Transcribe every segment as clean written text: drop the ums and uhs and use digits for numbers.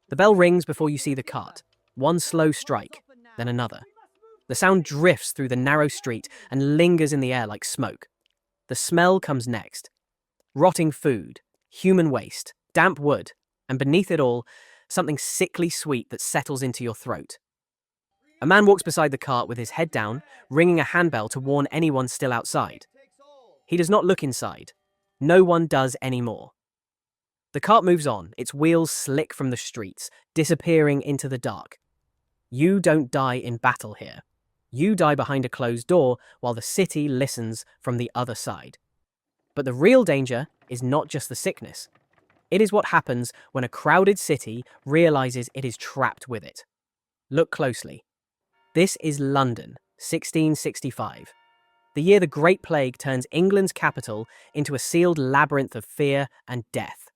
The bell rings before you see the cart. One slow strike, then another. The sound drifts through the narrow street and lingers in the air like smoke. The smell comes next. Rotting food, human waste, damp wood, and beneath it all, something sickly sweet that settles into your throat. A man walks beside the cart with his head down, ringing a handbell to warn anyone still outside. He does not look inside. No one does anymore. The cart moves on, its wheels slick from the streets, disappearing into the dark. You don't die in battle here. You die behind a closed door while the city listens from the other side. But the real danger is not just the sickness. It is what happens when a crowded city realizes it is trapped with it. Look closely. This is London, 1665. The year the Great Plague turns England's capital into a sealed labyrinth of fear and death.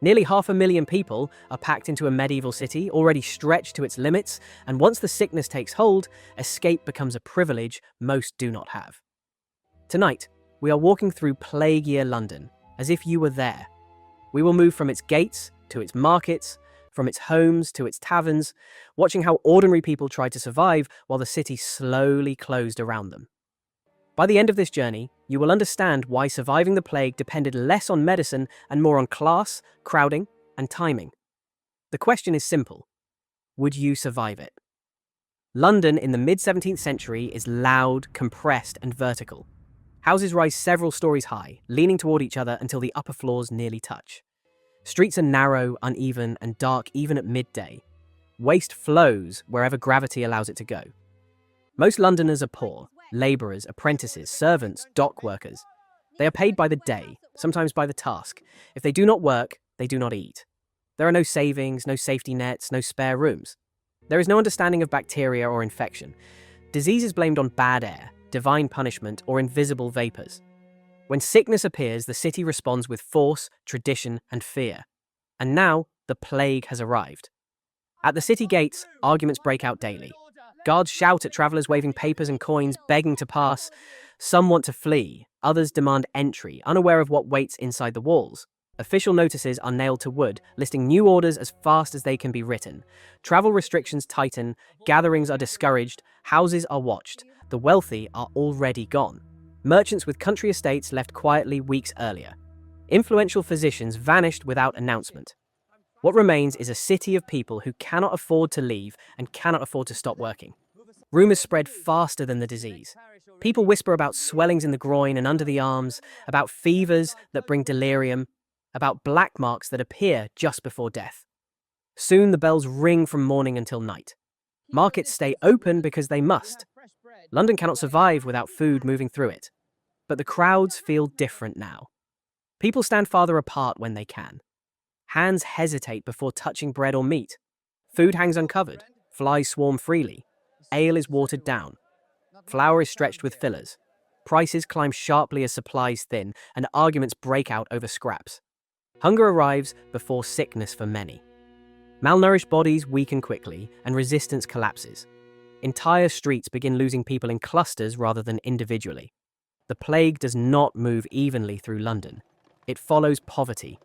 Nearly 500,000 people are packed into a medieval city already stretched to its limits, and once the sickness takes hold, escape becomes a privilege most do not have. Tonight, we are walking through Plague Year London, as if you were there. We will move from its gates to its markets, from its homes to its taverns, watching how ordinary people tried to survive while the city slowly closed around them. By the end of this journey, you will understand why surviving the plague depended less on medicine and more on class, crowding, and timing. The question is simple. Would you survive it? London in the mid-17th century is loud, compressed, and vertical. Houses rise several stories high, leaning toward each other until the upper floors nearly touch. Streets are narrow, uneven, and dark even at midday. Waste flows wherever gravity allows it to go. Most Londoners are poor. Labourers, apprentices, servants, dock workers. They are paid by the day, sometimes by the task. If they do not work, they do not eat. There are no savings, no safety nets, no spare rooms. There is no understanding of bacteria or infection. Disease is blamed on bad air, divine punishment, or invisible vapours. When sickness appears, the city responds with force, tradition, and fear. And now, the plague has arrived. At the city gates, arguments break out daily. Guards shout at travellers waving papers and coins, begging to pass. Some want to flee, others demand entry, unaware of what waits inside the walls. Official notices are nailed to wood, listing new orders as fast as they can be written. Travel restrictions tighten, gatherings are discouraged, houses are watched. The wealthy are already gone. Merchants with country estates left quietly weeks earlier. Influential physicians vanished without announcement. What remains is a city of people who cannot afford to leave and cannot afford to stop working. Rumours spread faster than the disease. People whisper about swellings in the groin and under the arms, about fevers that bring delirium, about black marks that appear just before death. Soon the bells ring from morning until night. Markets stay open because they must. London cannot survive without food moving through it. But the crowds feel different now. People stand farther apart when they can. Hands hesitate before touching bread or meat. Food hangs uncovered. Flies swarm freely. Ale is watered down. Flour is stretched with fillers. Prices climb sharply as supplies thin, and arguments break out over scraps. Hunger arrives before sickness for many. Malnourished bodies weaken quickly, and resistance collapses. Entire streets begin losing people in clusters rather than individually. The plague does not move evenly through London. It follows poverty.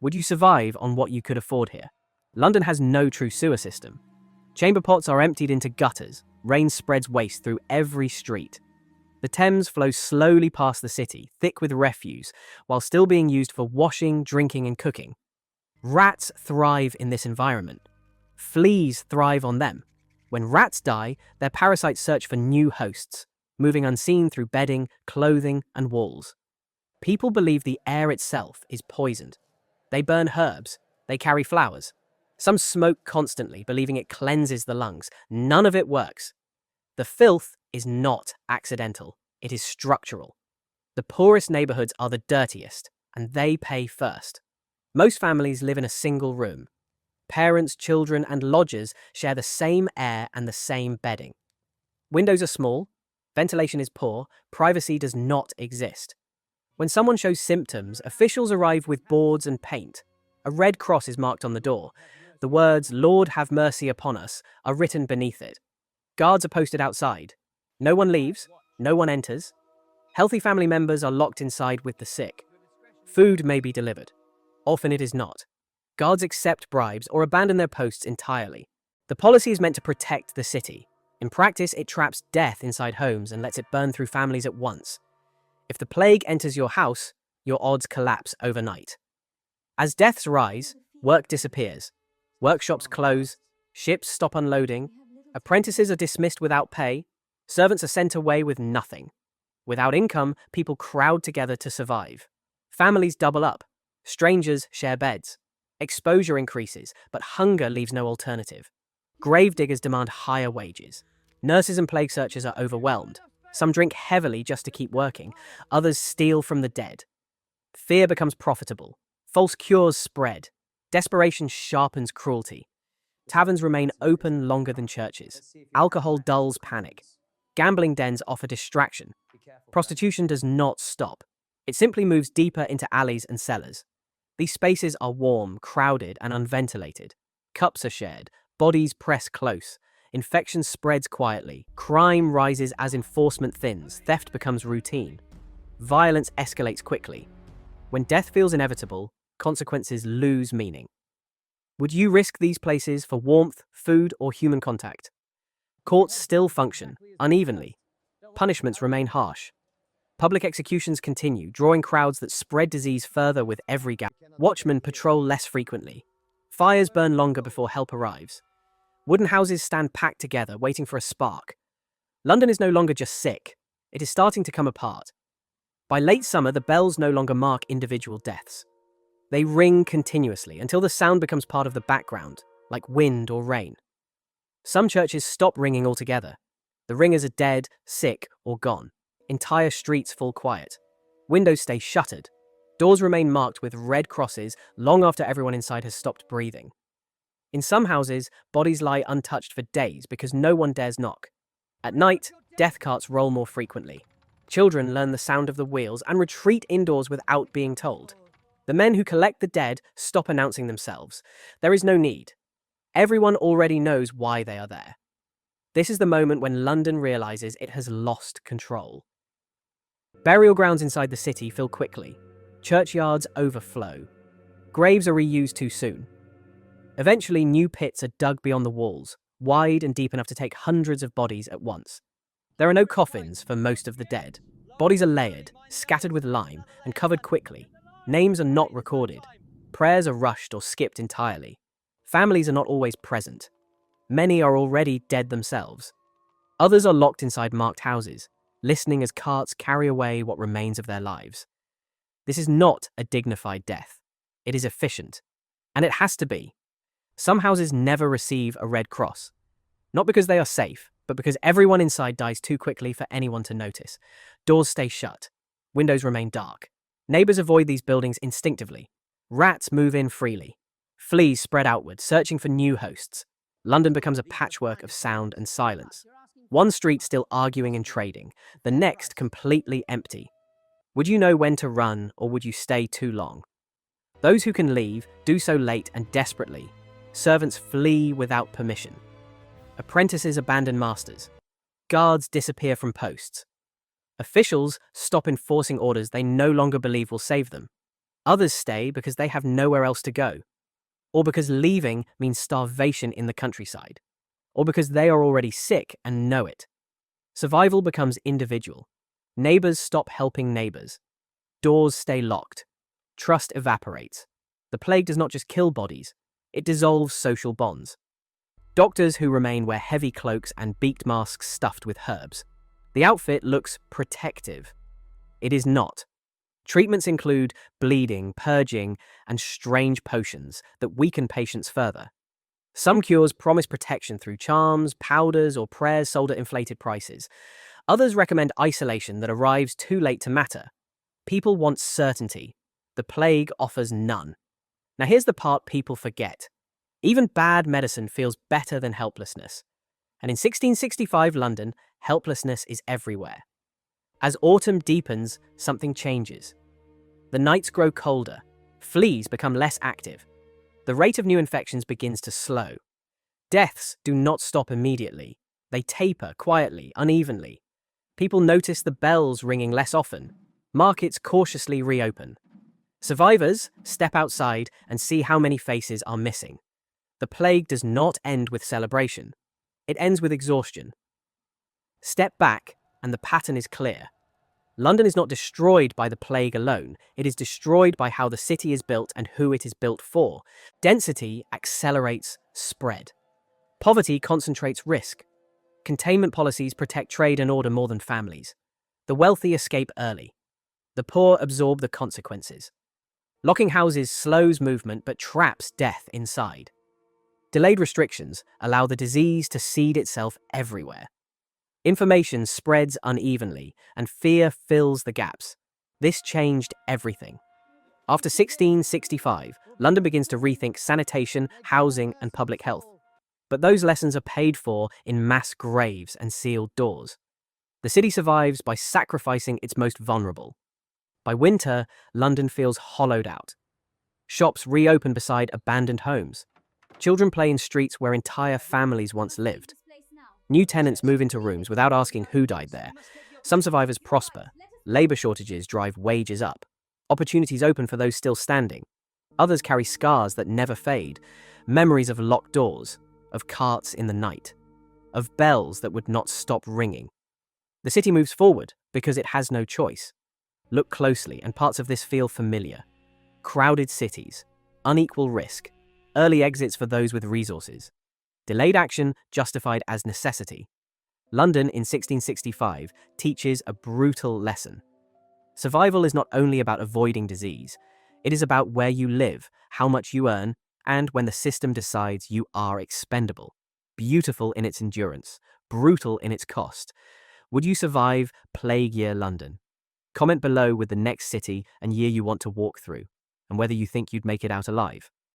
Would you survive on what you could afford here? London has no true sewer system. Chamber pots are emptied into gutters. Rain spreads waste through every street. The Thames flows slowly past the city, thick with refuse, while still being used for washing, drinking, and cooking. Rats thrive in this environment. Fleas thrive on them. When rats die, their parasites search for new hosts, moving unseen through bedding, clothing, and walls. People believe the air itself is poisoned. They burn herbs. They carry flowers. Some smoke constantly, believing it cleanses the lungs. None of it works. The filth is not accidental. It is structural. The poorest neighbourhoods are the dirtiest, and they pay first. Most families live in a single room. Parents, children, and lodgers share the same air and the same bedding. Windows are small. Ventilation is poor. Privacy does not exist. When someone shows symptoms, officials arrive with boards and paint. A red cross is marked on the door. The words, "Lord have mercy upon us," are written beneath it. Guards are posted outside. No one leaves. No one enters. Healthy family members are locked inside with the sick. Food may be delivered. Often it is not. Guards accept bribes or abandon their posts entirely. The policy is meant to protect the city. In practice, it traps death inside homes and lets it burn through families at once. If the plague enters your house, your odds collapse overnight. As deaths rise, work disappears. Workshops close, ships stop unloading, apprentices are dismissed without pay, servants are sent away with nothing. Without income, people crowd together to survive. Families double up. Strangers share beds. Exposure increases, but hunger leaves no alternative. Gravediggers demand higher wages. Nurses and plague searchers are overwhelmed. Some drink heavily just to keep working. Others steal from the dead. Fear becomes profitable. False cures spread. Desperation sharpens cruelty. Taverns remain open longer than churches. Alcohol dulls panic. Gambling dens offer distraction. Prostitution does not stop. It simply moves deeper into alleys and cellars. These spaces are warm, crowded, and unventilated. Cups are shared. Bodies press close. Infection spreads quietly. Crime rises as enforcement thins. Theft becomes routine. Violence escalates quickly. When death feels inevitable, consequences lose meaning. Would you risk these places for warmth, food, or human contact? Courts still function, unevenly. Punishments remain harsh. Public executions continue, drawing crowds that spread disease further with every gap. Watchmen patrol less frequently. Fires burn longer before help arrives. Wooden houses stand packed together, waiting for a spark. London is no longer just sick. It is starting to come apart. By late summer, the bells no longer mark individual deaths. They ring continuously until the sound becomes part of the background, like wind or rain. Some churches stop ringing altogether. The ringers are dead, sick, or gone. Entire streets fall quiet. Windows stay shuttered. Doors remain marked with red crosses long after everyone inside has stopped breathing. In some houses, bodies lie untouched for days because no one dares knock. At night, death carts roll more frequently. Children learn the sound of the wheels and retreat indoors without being told. The men who collect the dead stop announcing themselves. There is no need. Everyone already knows why they are there. This is the moment when London realizes it has lost control. Burial grounds inside the city fill quickly. Churchyards overflow. Graves are reused too soon. Eventually, new pits are dug beyond the walls, wide and deep enough to take hundreds of bodies at once. There are no coffins for most of the dead. Bodies are layered, scattered with lime, and covered quickly. Names are not recorded. Prayers are rushed or skipped entirely. Families are not always present. Many are already dead themselves. Others are locked inside marked houses, listening as carts carry away what remains of their lives. This is not a dignified death. It is efficient. And it has to be. Some houses never receive a red cross. Not because they are safe, but because everyone inside dies too quickly for anyone to notice. Doors stay shut. Windows remain dark. Neighbors avoid these buildings instinctively. Rats move in freely. Fleas spread outward, searching for new hosts. London becomes a patchwork of sound and silence. One street still arguing and trading, the next completely empty. Would you know when to run, or would you stay too long? Those who can leave do so late and desperately. Servants flee without permission. Apprentices abandon masters. Guards disappear from posts. Officials stop enforcing orders they no longer believe will save them. Others stay because they have nowhere else to go. Or because leaving means starvation in the countryside. Or because they are already sick and know it. Survival becomes individual. Neighbors stop helping neighbors. Doors stay locked. Trust evaporates. The plague does not just kill bodies, it dissolves social bonds. Doctors who remain wear heavy cloaks and beaked masks stuffed with herbs. The outfit looks protective. It is not. Treatments include bleeding, purging, and strange potions that weaken patients further. Some cures promise protection through charms, powders, or prayers sold at inflated prices. Others recommend isolation that arrives too late to matter. People want certainty. The plague offers none. Now here's the part people forget. Even bad medicine feels better than helplessness. And in 1665 London, helplessness is everywhere. As autumn deepens, something changes. The nights grow colder. Fleas become less active. The rate of new infections begins to slow. Deaths do not stop immediately. They taper quietly, unevenly. People notice the bells ringing less often. Markets cautiously reopen. Survivors step outside and see how many faces are missing. The plague does not end with celebration. It ends with exhaustion. Step back, and the pattern is clear. London is not destroyed by the plague alone. It is destroyed by how the city is built and who it is built for. Density accelerates spread. Poverty concentrates risk. Containment policies protect trade and order more than families. The wealthy escape early. The poor absorb the consequences. Locking houses slows movement but traps death inside. Delayed restrictions allow the disease to seed itself everywhere. Information spreads unevenly, and fear fills the gaps. This changed everything. After 1665, London begins to rethink sanitation, housing, and public health. But those lessons are paid for in mass graves and sealed doors. The city survives by sacrificing its most vulnerable. By winter, London feels hollowed out. Shops reopen beside abandoned homes. Children play in streets where entire families once lived. New tenants move into rooms without asking who died there. Some survivors prosper. Labor shortages drive wages up. Opportunities open for those still standing. Others carry scars that never fade. Memories of locked doors, of carts in the night, of bells that would not stop ringing. The city moves forward because it has no choice. Look closely, and parts of this feel familiar. Crowded cities, unequal risk, early exits for those with resources. Delayed action justified as necessity. London in 1665 teaches a brutal lesson. Survival is not only about avoiding disease, it is about where you live, how much you earn, and when the system decides you are expendable. Beautiful in its endurance, brutal in its cost. Would you survive Plague Year London? Comment below with the next city and year you want to walk through, and whether you think you'd make it out alive.